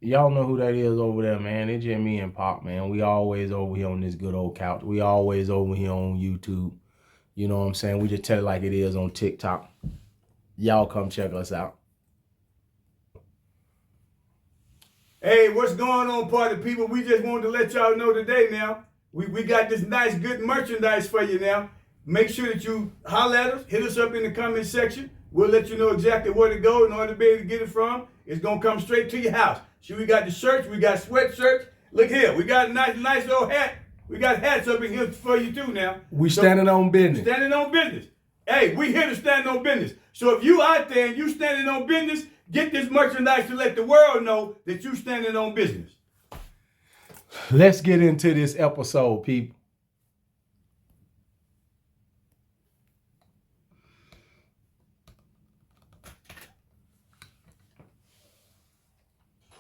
Y'all know who that is over there, man. It's just me and Pop, man. We always over here on this good old couch. We always over here on YouTube. You know what I'm saying? We just tell it like it is on TikTok. Y'all come check us out. Hey, what's going on, party people? We just wanted to let y'all know today now. We got this nice, good merchandise for you now. Make sure that you holler at us, hit us up in the comment section. We'll let you know exactly where to go in order to be able to get it from. It's going to come straight to your house. See, we got the shirts, we got sweatshirts. Look here, we got a nice old hat. We got hats up in here for you too now. We standing on business. Standing on business. Hey, we here to stand on business. So if you out there and you standing on business, get this merchandise to let the world know that you standing on business. Let's get into this episode, people.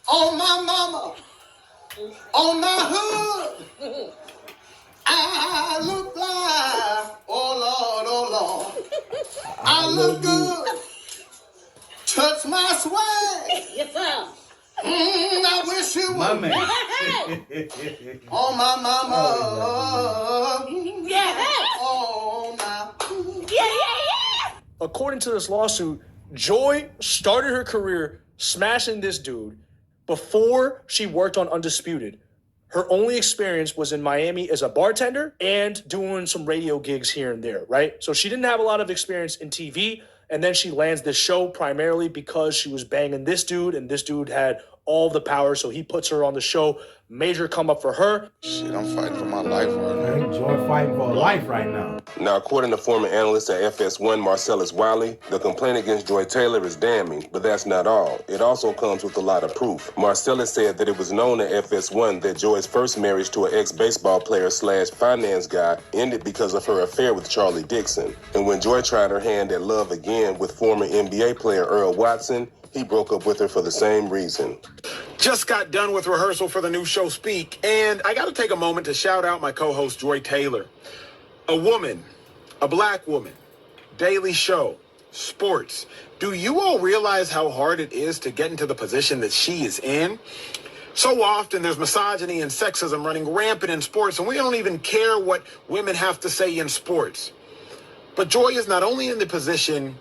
On my mama, on my hood, I look fly. Oh Lord, I look good. Touch my swag. Yes, sir. I wish you would. My man. On my mama. Yeah. On my. Yeah. According to this lawsuit, Joy started her career smashing this dude before she worked on Undisputed. Her only experience was in Miami as a bartender and doing some radio gigs here and there, right? So she didn't have a lot of experience in TV. And then she lands this show primarily because she was banging this dude, and this dude had all the power. So he puts her on the show. Major come up for her. Shit, I'm fighting for my life right now. Joy fighting for life right now. Now, according to former analyst at FS1, Marcellus Wiley, the complaint against Joy Taylor is damning, but that's not all. It also comes with a lot of proof. Marcellus said that it was known at FS1 that Joy's first marriage to an ex-baseball player / finance guy ended because of her affair with Charlie Dixon. And when Joy tried her hand at love again with former NBA player Earl Watson, he broke up with her for the same reason. Just got done with rehearsal for the new show Speak, and I got to take a moment to shout out my co-host Joy Taylor. A woman, a black woman, daily show, sports. Do you all realize how hard it is to get into the position that she is in? So often there's misogyny and sexism running rampant in sports, and we don't even care what women have to say in sports. But Joy is not only in the position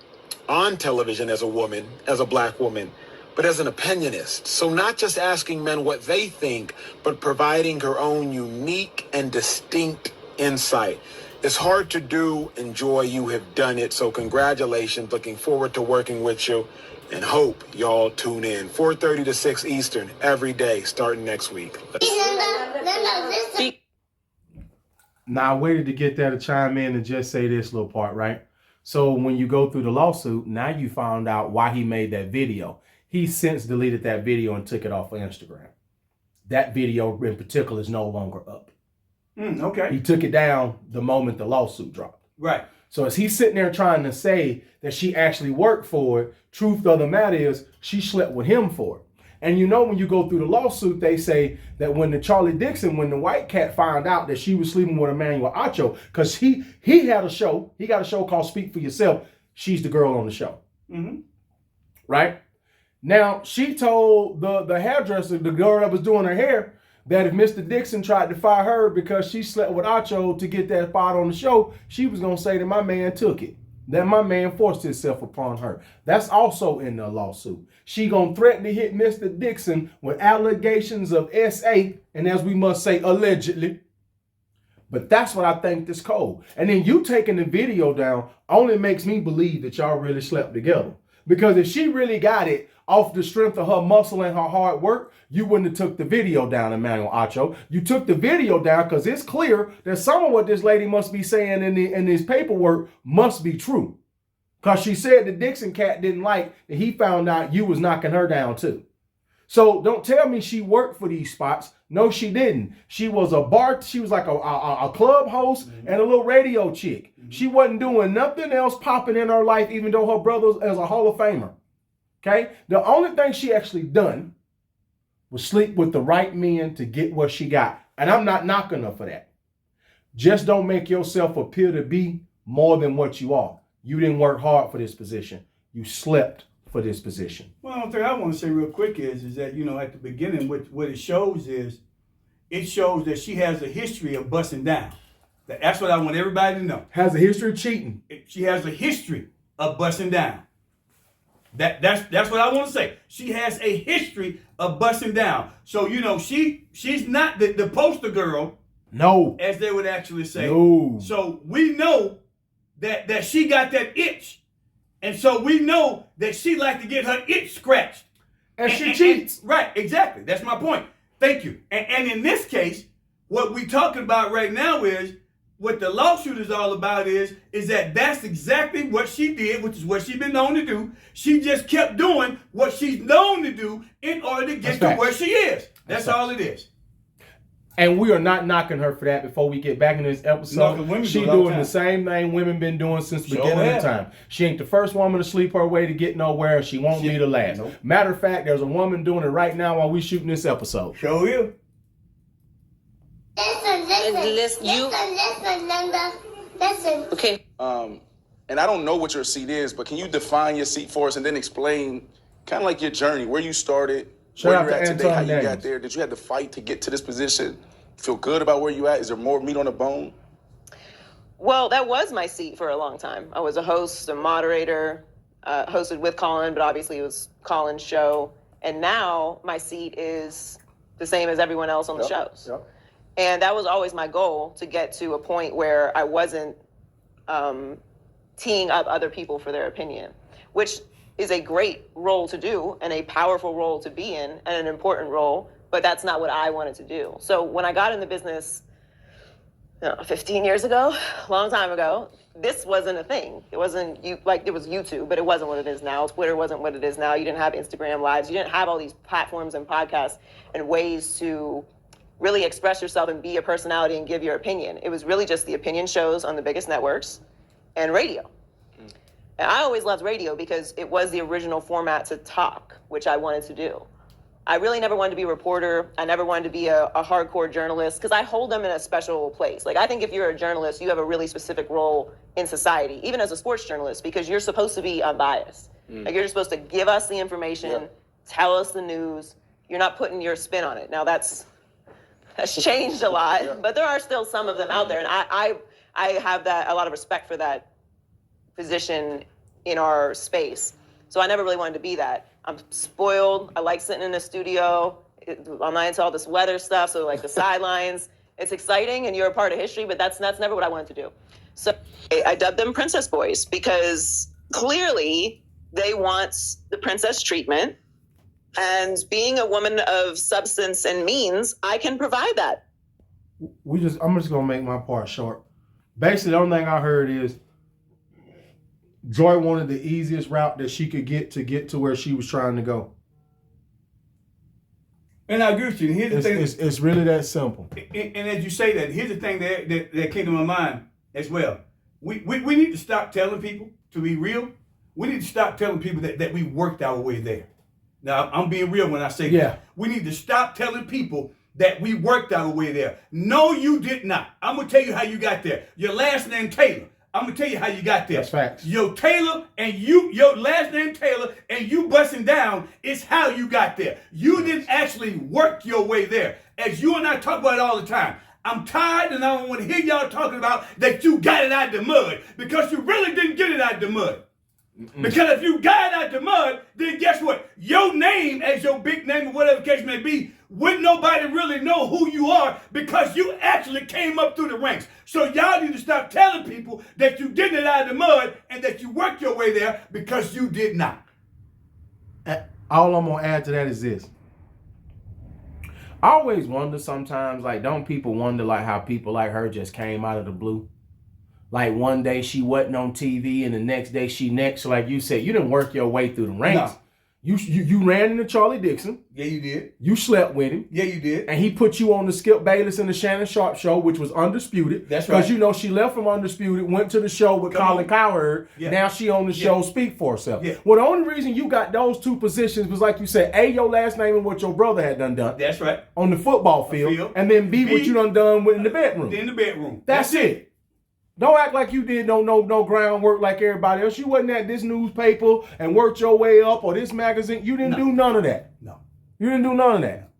on television as a woman, as a black woman, but as an opinionist. So not just asking men what they think, but providing her own unique and distinct insight. It's hard to do, and Joy, you have done it. So congratulations. Looking forward to working with you, and hope y'all tune in 4:30 to 6 Eastern every day starting next week. Now I waited to get there to chime in and just say this little part, right? So when you go through the lawsuit, now you found out why he made that video. He since deleted that video and took it off of Instagram. That video in particular is no longer up. Okay. He took it down the moment the lawsuit dropped. Right. So as he's sitting there trying to say that she actually worked for it, truth of the matter is she slept with him for it. And you know, when you go through the lawsuit, they say that when the Charlie Dixon, when the white cat found out that she was sleeping with Emmanuel Acho, because he had a show, he got a show called Speak for Yourself. She's the girl on the show. Mm-hmm. Right? Now, she told the hairdresser, the girl that was doing her hair, that if Mr. Dixon tried to fire her because she slept with Acho to get that spot on the show, she was going to say that my man took it. That my man forced himself upon her. That's also in the lawsuit. She gonna threaten to hit Mr. Dixon with allegations of SA, and as we must say, allegedly. But that's what I think this cold. And then you taking the video down only makes me believe that y'all really slept together. Because if she really got it off the strength of her muscle and her hard work, you wouldn't have took the video down, Emmanuel Acho. You took the video down because it's clear that some of what this lady must be saying in this paperwork must be true. Because she said the Dixon cat didn't like that he found out you was knocking her down too. So don't tell me she worked for these spots. No, she didn't. She was she was like a club host and a little radio chick. She wasn't doing nothing else popping in her life, even though her brother was a Hall of Famer. Okay? The only thing she actually done was sleep with the right men to get what she got. And I'm not knocking her for that. Just don't make yourself appear to be more than what you are. You didn't work hard for this position. You slept for this position. Well, one thing I want to say real quick is that, at the beginning, what it shows is, it shows that she has a history of busting down. That's what I want everybody to know. Has a history of cheating. She has a history of busting down. That's what I want to say. She has a history of busting down. So, she's not the poster girl. No. As they would actually say. No. So we know that she got that itch. And so we know that she like to get her itch scratched. And she cheats. Right, exactly. That's my point. Thank you. And in this case, what we're talking about right now is, what the lawsuit is all about is that's exactly what she did, which is what she's been known to do. She just kept doing what she's known to do in order to get to where she is. That's all it is. And we are not knocking her for that before we get back in this episode. No, she's doing the same thing women been doing since the beginning of time. She ain't the first woman to sleep her way to get nowhere. She won't be the last. Nope. Matter of fact, there's a woman doing it right now while we shooting this episode. Show you. Listen. Okay. And I don't know what your seat is, but can you define your seat for us and then explain kind of like your journey, where you started, where you're at today, how you got there? Did you have to fight to get to this position? Feel good about where you at? Is there more meat on the bone? Well, that was my seat for a long time. I was a host, a moderator, hosted with Colin, but obviously it was Colin's show. And now my seat is the same as everyone else on the shows. Yep. And that was always my goal, to get to a point where I wasn't teeing up other people for their opinion, which is a great role to do and a powerful role to be in and an important role, but that's not what I wanted to do. So when I got in the business 15 years ago, a long time ago, this wasn't a thing. It wasn't it was YouTube, but it wasn't what it is now. Twitter wasn't what it is now. You didn't have Instagram Lives. You didn't have all these platforms and podcasts and ways to really express yourself and be a personality and give your opinion. It was really just the opinion shows on the biggest networks and radio. And I always loved radio because it was the original format to talk, which I wanted to do. I really never wanted to be a reporter. I never wanted to be a hardcore journalist, because I hold them in a special place. Like, I think if you're a journalist, you have a really specific role in society, even as a sports journalist, because you're supposed to be unbiased. Like, you're just supposed to give us the information, tell us the news. You're not putting your spin on it. Now that's changed a lot, but there are still some of them out there. And I have a lot of respect for that position in our space. So I never really wanted to be that. I'm spoiled. I like sitting in the studio. I'm not into all this weather stuff. So like the sidelines, it's exciting and you're a part of history, but that's never what I wanted to do. So I dubbed them Princess Boys because clearly they want the princess treatment. And being a woman of substance and means, I can provide that. I'm just gonna make my part short. Basically, the only thing I heard is Joy wanted the easiest route that she could get to where she was trying to go. And I agree with you. Here's the thing. It's really that simple. And as you say that, here's the thing that came to my mind as well. We need to stop telling people, to be real, we need to stop telling people that we worked our way there. Now, I'm being real when I say that. We need to stop telling people that we worked our way there. No, you did not. I'm going to tell you how you got there. Your last name, Taylor. I'm going to tell you how you got there. That's facts. Your last name, Taylor, and you busting down is how you got there. You didn't actually work your way there. As you and I talk about it all the time. I'm tired and I don't want to hear y'all talking about that you got it out the mud, because you really didn't get it out the mud. Because if you got it out the mud, then guess what? Your name, as your big name or whatever the case may be, wouldn't nobody really know who you are, because you actually came up through the ranks. So y'all need to stop telling people that you did it out of the mud and that you worked your way there, because you did not. All I'm going to add to that is this. I always wonder sometimes, like, don't people wonder like how people like her just came out of the blue? Like, one day she wasn't on TV and the next day she next. So like you said, you didn't work your way through the ranks. No. You ran into Charlie Dixon. Yeah, you did. You slept with him. Yeah, you did. And he put you on the Skip Bayless and the Shannon Sharp show, which was Undisputed. That's right. Because, she left from Undisputed, went to the show with Colin Cowherd. Yeah. Now she on the show Speak For Herself. Yeah. Well, the only reason you got those two positions was, like you said, A, your last name and what your brother had done. That's right. On the football field. And then B, what you done with in the bedroom. In the bedroom. That's it. Don't act like you did no groundwork like everybody else. You wasn't at this newspaper and worked your way up or this magazine. You didn't do none of that. No. You didn't do none of that.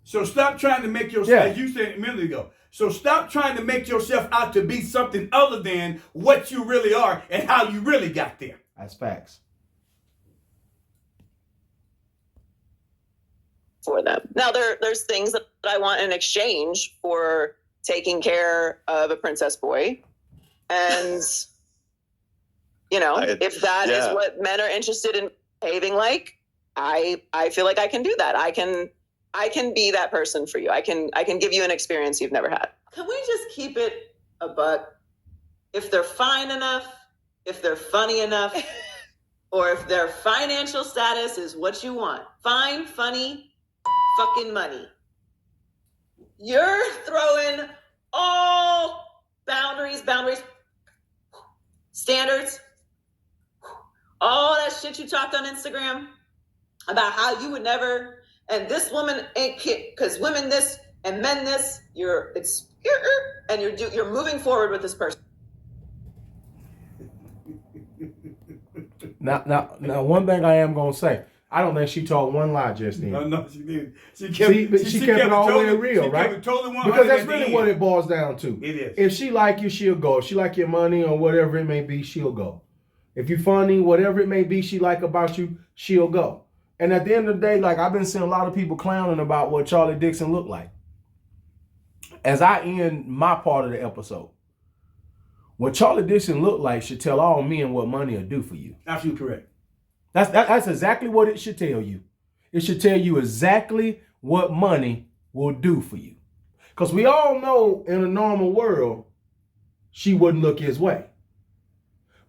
So stop trying to make yourself, as you said a minute ago, so stop trying to make yourself out to be something other than what you really are and how you really got there. That's facts. For them. Now there's things that I want in exchange for taking care of a princess boy. And if that is what men are interested in behaving like, I feel like I can do that. I can be that person for you. I can give you an experience you've never had. Can we just keep it a buck? If they're fine enough, if they're funny enough, or if their financial status is what you want. Fine, funny, fucking money. You're throwing all boundaries, standards, all that shit you talked on Instagram about how you would never, and this woman ain't because women this and men this. You're moving forward with this person. Now, one thing I am gonna say. I don't think she told one lie just then. No, she didn't. She kept it all the way real, right? Kept it totally 100 because that's at the really end. what it boils down to. It is. If she like you, she'll go. If she like your money or whatever it may be, she'll go. If you funny, whatever it may be she like about you, she'll go. And at the end of the day, like I've been seeing a lot of people clowning about what Charlie Dixon looked like. As I end my part of the episode, what Charlie Dixon looked like should tell all men what money will do for you. Absolutely correct. That's exactly what it should tell you. It should tell you exactly what money will do for you. Because we all know in a normal world, she wouldn't look his way.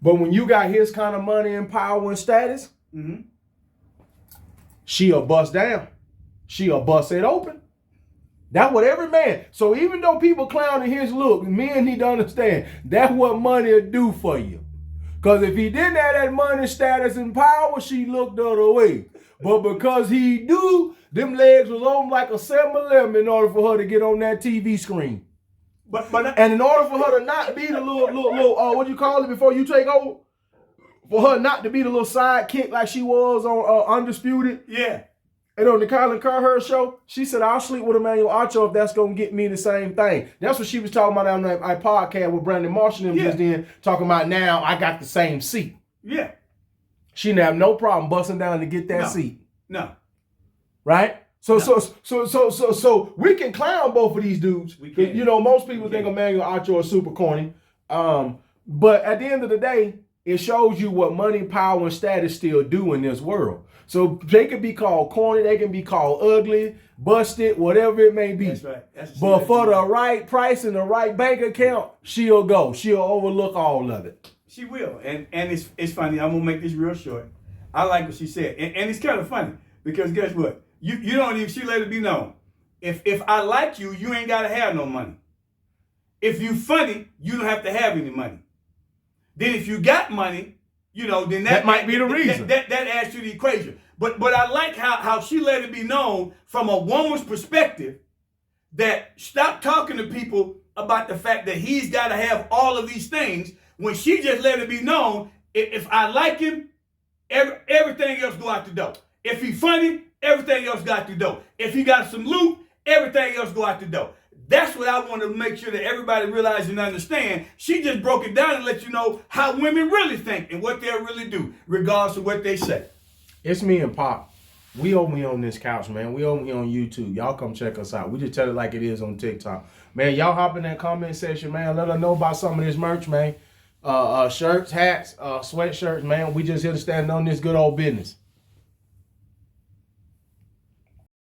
But when you got his kind of money and power and status, she'll bust down. She'll bust it open. That's what every man. So even though people clowning his look, men need to understand that's what money will do for you. Because if he didn't have that money, status, and power, she looked the other way. But because he do, them legs was on like a 7-Eleven in order for her to get on that TV screen. And in order for her to not be the little what you call it before you take over, for her not to be the little sidekick like she was on Undisputed. Yeah. And on the Colin Cowherd show, she said, I'll sleep with Emmanuel Acho if that's going to get me the same thing. That's what she was talking about on that podcast with Brandon Marshall and just then, talking about now I got the same seat. Yeah. She didn't have no problem busting down to get that seat. No. Right? So we can clown both of these dudes. We can. You know, most people think Emmanuel Acho is super corny. But at the end of the day, it shows you what money, power, and status still do in this world. So they can be called corny, they can be called ugly, busted, whatever it may be. That's right. But for the right price and the right bank account, she'll go. She'll overlook all of it. She will. And it's funny. I'm going to make this real short. I like what she said. And it's kind of funny because guess what? You don't even, she let it be known. If I like you, you ain't got to have no money. If you funny, you don't have to have any money. Then if you got money, you know, then that might be the reason. That adds to the equation. But I like how she let it be known from a woman's perspective that stop talking to people about the fact that he's got to have all of these things when she just let it be known, if I like him, everything else go out the door. If he's funny, everything else got the door. If he got some loot, everything else go out the door. That's what I want to make sure that everybody realize and understand. She just broke it down and let you know how women really think and what they'll really do, regardless of what they say. It's me and Pop. We only on this couch, man. We only on YouTube. Y'all come check us out. We just tell it like it is on TikTok. Man, y'all hop in that comment section, man. Let us know about some of this merch, man. Shirts, hats, sweatshirts, man. We just here to stand on this good old business.